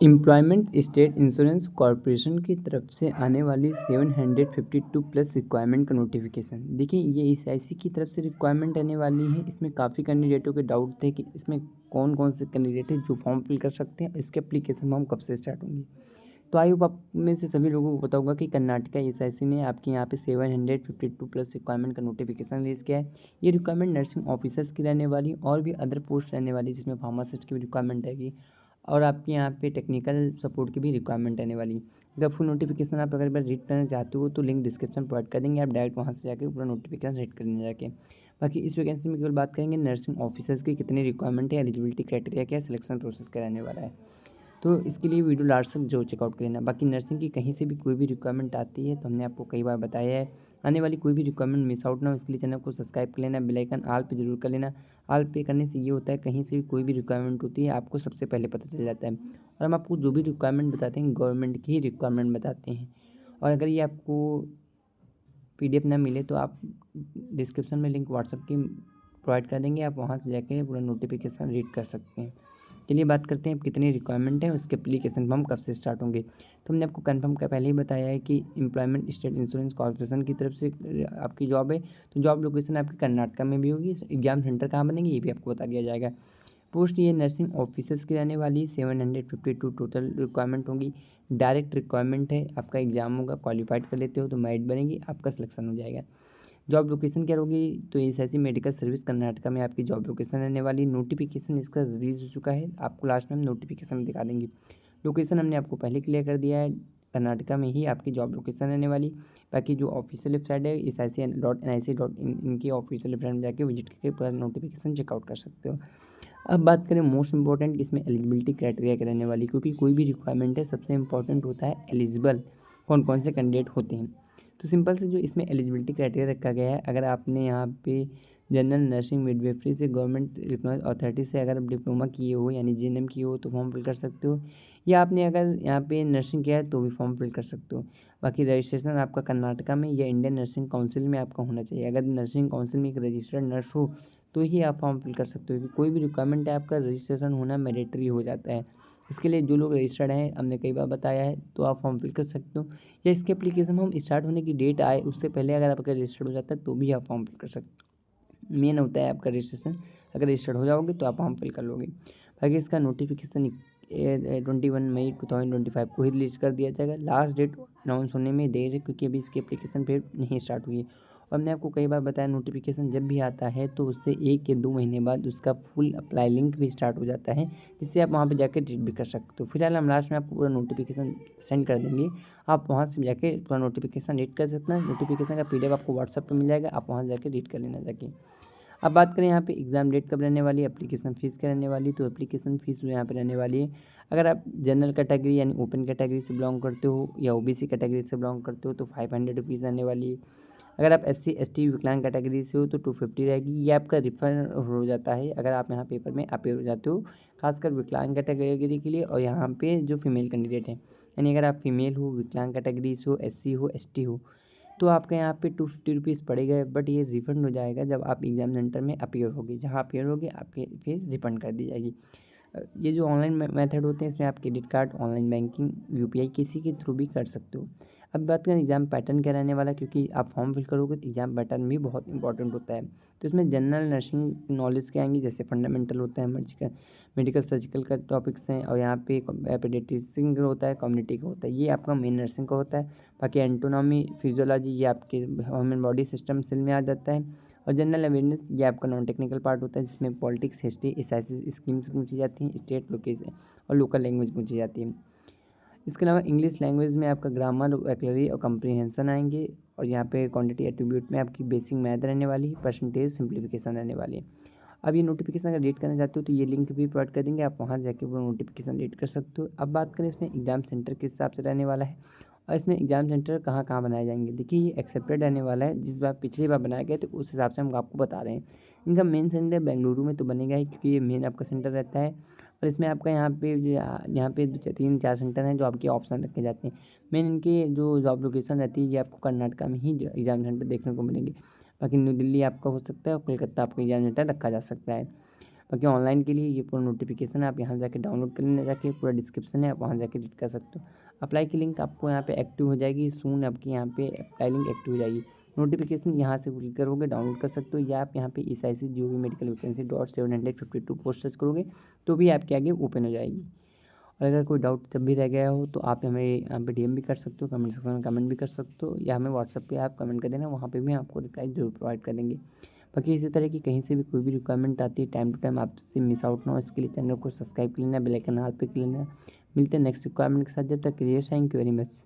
Employment state insurance corporation की तरफ से आने वाली 752 प्लस रिक्वायरमेंट का नोटिफिकेशन। देखिए, ये एसआईसी की तरफ से रिक्वायरमेंट आने वाली है। इसमें काफ़ी कैंडिडेटों के डाउट थे कि इसमें कौन कौन से कैंडिडेट हैं जो फॉर्म फिल कर सकते हैं, इसके एप्लीकेशन फॉर्म कब से स्टार्ट होंगी। तो आई होप आप में से सभी लोगों को पता होगा कि कर्नाटका एसआईसी ने आपके यहाँ पे 752 प्लस रिक्वायरमेंट का नोटिफिकेशन रिलीज़ किया है। ये रिक्वायरमेंट नर्सिंग ऑफिसर्स की रहने वाली और भी अदर पोस्ट रहने वाली, जिसमें फार्मासिस्ट की भी रिक्वायरमेंट आएगी और आपके यहाँ पे टेक्निकल सपोर्ट की भी रिक्वायरमेंट आने वाली। अगर फुल नोटिफिकेशन आप अगर बार रीड करना चाहते हो तो लिंक डिस्क्रिप्शन प्रोवाइड कर देंगे, आप डायरेक्ट वहाँ से जाके पूरा नोटिफिकेशन रीड कर लेना जाके। बाकी इस वैकेंसी में केवल बात करेंगे नर्सिंग ऑफिसर्स की कितनी रिक्वायरमेंट है, एलिजिबिलिटी क्राइटेरिया क्या है, सिलेक्शन प्रोसेस क्या रहने वाला है। तो इसके लिए वीडियो लास्ट तक जो चेकआउट कर लेना। बाकी नर्सिंग की कहीं से भी कोई भी रिक्वायरमेंट आती है तो हमने आपको कई बार बताया है, आने वाली कोई भी रिक्वायरमेंट मिस आउट ना हो इसके लिए चैनल को सब्सक्राइब कर लेना, बेल आइकन ऑल पे जरूर कर लेना। ऑल पे करने से ये होता है कहीं से भी कोई भी रिक्वायरमेंट होती है आपको सबसे पहले पता चल जाता है, और हम आपको जो भी रिक्वायरमेंट बताते हैं गवर्नमेंट की ही रिक्वायरमेंट बताते हैं। और अगर ये आपको PDF ना मिले तो आप डिस्क्रिप्शन में लिंक व्हाट्सएप की प्रोवाइड कर देंगे, आप वहाँ से जाके पूरा नोटिफिकेशन रीड कर सकते हैं। चलिए बात करते हैं अब कितनी रिक्वायरमेंट है, उसके एप्लीकेशन फॉर्म कब से स्टार्ट होंगे। तो हमने आपको कंफर्म का पहले ही बताया है कि एम्प्लॉयमेंट स्टेट इंश्योरेंस कॉर्पोरेशन की तरफ से आपकी जॉब है, तो जॉब लोकेशन आपकी कर्नाटका में भी होगी। एग्जाम सेंटर कहाँ बनेंगे ये भी आपको बता दिया जाएगा। पोस्ट ये नर्सिंग ऑफिसर्स की रहने वाली 752 टोटल रिक्वायरमेंट होगी। डायरेक्ट रिक्वायरमेंट है, आपका एग्जाम होगा, क्वालिफाइड कर लेते हो तो मेरिट बनेगी, आपका सिलेक्शन हो जाएगा। जॉब लोकेशन क्या होगी, तो एसआईसी मेडिकल सर्विस कर्नाटका में आपकी जॉब लोकेशन रहने वाली। नोटिफिकेशन इसका रिलीज हो चुका है, आपको लास्ट में हम नोटिफिकेशन दिखा देंगे। लोकेशन हमने आपको पहले क्लियर कर दिया है, कर्नाटका में ही आपकी जॉब लोकेशन रहने वाली। बाकी जो ऑफिशियल वेबसाइट है SIC.NIC.in, इनकी ऑफिशियल वेबसाइट में जाके विजिट करके पूरा नोटिफिकेशन चेकआउट कर सकते हो। अब बात करें मोस्ट इंपॉर्टेंट इसमें एलिजिबिलिटी क्राइटेरिया क्या रहने वाली, क्योंकि कोई भी रिक्वायरमेंट है सबसे इंपॉर्टेंट होता है एलिजिबल कौन कौन से कैंडिडेट होते हैं। तो सिंपल से जो इसमें एलिजिबिलिटी क्राइटेरिया रखा गया है, अगर आपने यहाँ पे जनरल नर्सिंग मिडवाइफरी से गवर्नमेंट रिकॉग्नाइज्ड अथॉरिटी से अगर आप डिप्लोमा किए हो यानी GNM किए हो तो फॉर्म फिल कर सकते हो, या आपने अगर यहाँ पे नर्सिंग किया है तो भी फॉर्म फिल कर सकते हो। बाकी रजिस्ट्रेशन आपका कर्नाटका में या इंडियन नर्सिंग काउंसिल में आपका होना चाहिए। अगर नर्सिंग काउंसिल में एक रजिस्टर्ड नर्स हो तो ही आप फॉर्म फिल कर सकते हो, कि कोई भी रिक्वायरमेंट है आपका रजिस्ट्रेशन होना मैंडेटरी हो जाता है। इसके लिए जो लोग रजिस्टर्ड हैं, हमने कई बार बताया है, तो आप फॉर्म फिल कर सकते हो, या इसके एप्लीकेशन हम स्टार्ट होने की डेट आए उससे पहले अगर आपका रजिस्टर्ड हो जाता है तो भी आप फॉर्म फिल कर सकते हो। मेन होता है आपका रजिस्ट्रेशन, अगर रजिस्टर्ड हो जाओगे तो आप फॉर्म फिल कर लोगे। बाकी इसका नोटिफिकेशन 21 मई 2025 को ही रिलीज कर दिया जाएगा। लास्ट डेट अनाउंस होने में देर है क्योंकि अभी इसकी एप्लीकेशन फिर नहीं स्टार्ट हुई है। और हमने आपको कई बार बताया नोटिफिकेशन जब भी आता है तो उससे 1 या 2 महीने बाद उसका फुल अप्लाई लिंक भी स्टार्ट हो जाता है, जिससे आप वहाँ पे जाकर रीड भी कर सकते हो। फिलहाल हम लास्ट में आपको पूरा नोटिफिकेशन सेंड कर देंगे, आप वहाँ से जाके पूरा नोटिफिकेशन रीड कर सकते हैं। नोटिफिकेशन का PDF आपको व्हाट्सएप पर मिल जाएगा, आप वहाँ जाके रीड कर लेना जाके। अब बात करें यहाँ पे एग्ज़ाम डेट कब रहने वाली है, एप्लीकेशन फ़ीस क्या रहने वाली है, तो एप्लीकेशन फ़ीस जो यहाँ पे रहने वाली है, अगर आप जनरल कैटेगरी यानी ओपन कैटेगरी से बिलोंग करते हो या OBC कैटेगरी से बिलोंग करते हो तो 500 रुपीज़ रहने वाली है। अगर आप SC ST विकलांग कैटेगरी से हो तो 250 रहेगी। ये आपका रिफंड हो जाता है अगर आप यहाँ पेपर में अपेयर हो जाते हो, खासकर विकलांग कैटेगरी के लिए। और यहाँ पे जो फीमेल कैंडिडेट हैं, यानी अगर आप फीमेल हो, विकलांग कैटेगरी से हो, SC हो, ST हो, तो आपके यहाँ पे 250 रुपीज़ पड़ेगा, बट ये रिफ़ंड हो जाएगा जब आप एग्ज़ाम सेंटर में अपियर होगे। जहाँ अपियर होगे आपकी फीस रिफ़ंड कर दी जाएगी। ये जो ऑनलाइन मेथड होते हैं इसमें आप credit card, online banking, UPI किसी के थ्रू भी कर सकते हो। अब बात करें एग्ज़ाम पैटर्न क्या रहने वाला है, क्योंकि आप फॉर्म फिल करोगे तो एग्ज़ाम पैटर्न भी बहुत इंपॉर्टेंट होता है। तो इसमें जनरल नर्सिंग नॉलेज के आएंगे, जैसे फंडामेंटल होता है, मेडिकल सर्जिकल का टॉपिक्स हैं, और यहाँ पे पेडियाट्रिशियन का होता है, कम्युनिटी का होता है, ये आपका मेन नर्सिंग का होता है। बाकी एंटोनॉमी, फिजियोलॉजी ये आपके ह्यूमन बॉडी सिस्टम सेल में आ जाता है। और जनरल अवेयरनेस ये आपका नॉन टेक्निकल पार्ट होता है, जिसमें पॉलिटिक्स, हिस्ट्री, SIC स्कीम्स पूछी जाती हैं, स्टेट लोकेशन और लोकल लैंग्वेज पूछी जाती है। इसके अलावा इंग्लिश लैंग्वेज में आपका ग्रामर, वोकैबुलरी और कंप्रीहेंशन आएंगे। और यहाँ पे क्वांटिटी एट्रीब्यूट में आपकी बेसिक मैथ रहने वाली है, परसेंटेज सिंप्लीफिकेशन रहने वाली है। अब ये नोटिफिकेशन अगर रीड करना चाहते हो तो ये लिंक भी प्रोवाइड कर देंगे, आप वहाँ जाके पूरा नोटिफिकेशन रीड कर सकते हो। अब बात करें इसमें एग्जाम सेंटर किस हिसाब से रहने वाला है और इसमें एग्जाम सेंटर कहाँ कहाँ बनाए जाएंगे। देखिए, ये एक्सेप्टेड रहने वाला है, जिस बार पिछली बार बनाया गया तो उस हिसाब से हम आपको बता रहे हैं। इनका मेन सेंटर बेंगलुरु में तो बनेगा ही, क्योंकि ये मेन आपका सेंटर रहता है। और इसमें आपका यहाँ पे 3-4 सेंटर हैं जो आपके ऑप्शन रखे जाते हैं। मेन इनके जो जॉब लोकेशन रहती है ये आपको कर्नाटका में ही एग्जाम सेंटर देखने को मिलेंगे। बाकी न्यू दिल्ली आपका हो सकता है और कोलकाता आपका एग्जाम सेंटर रखा जा सकता है। बाकी ऑनलाइन के लिए ये पूरा नोटिफिकेशन है, आप यहाँ जाके डाउनलोड कर लेना, जाके पूरा डिस्क्रिप्शन है, आप वहाँ जाके रीड कर सकते हो। अप्लाई की लिंक आपको यहाँ पे एक्टिव हो जाएगी सून, आपकी यहाँ पे अप्लाई लिंक एक्टिव हो जाएगी। नोटिफिकेशन यहाँ से क्लिक करोगे डाउनलोड कर सकते हो, या आप यहाँ पे SIC जो भी मेडिकल वैकेंसी .752 पोस्ट सर्च करोगे तो भी आपके आगे ओपन हो जाएगी। और अगर कोई डाउट तब भी रह गया हो तो आप हमें यहाँ पे DM भी कर सकते हो, कमेंट सेक्शन में कमेंट भी कर सकते हो, या हमें व्हाट्सएप पे आप कमेंट कर देना, वहाँ पे भी आपको रिप्लाई जरूर प्रोवाइड कर देंगे। बाकी इसी तरह की कहीं से भी कोई भी रिक्वायरमेंट आती है टाइम टू टाइम आपसे मिस आउट ना हो, इसके लिए चैनल को सब्सक्राइब कर लेना, बेल आइकन ऑल पे कर लेना। मिलते हैं नेक्स्ट रिक्वायरमेंट के साथ, जब तक के लिए थैंक यू वेरी मच।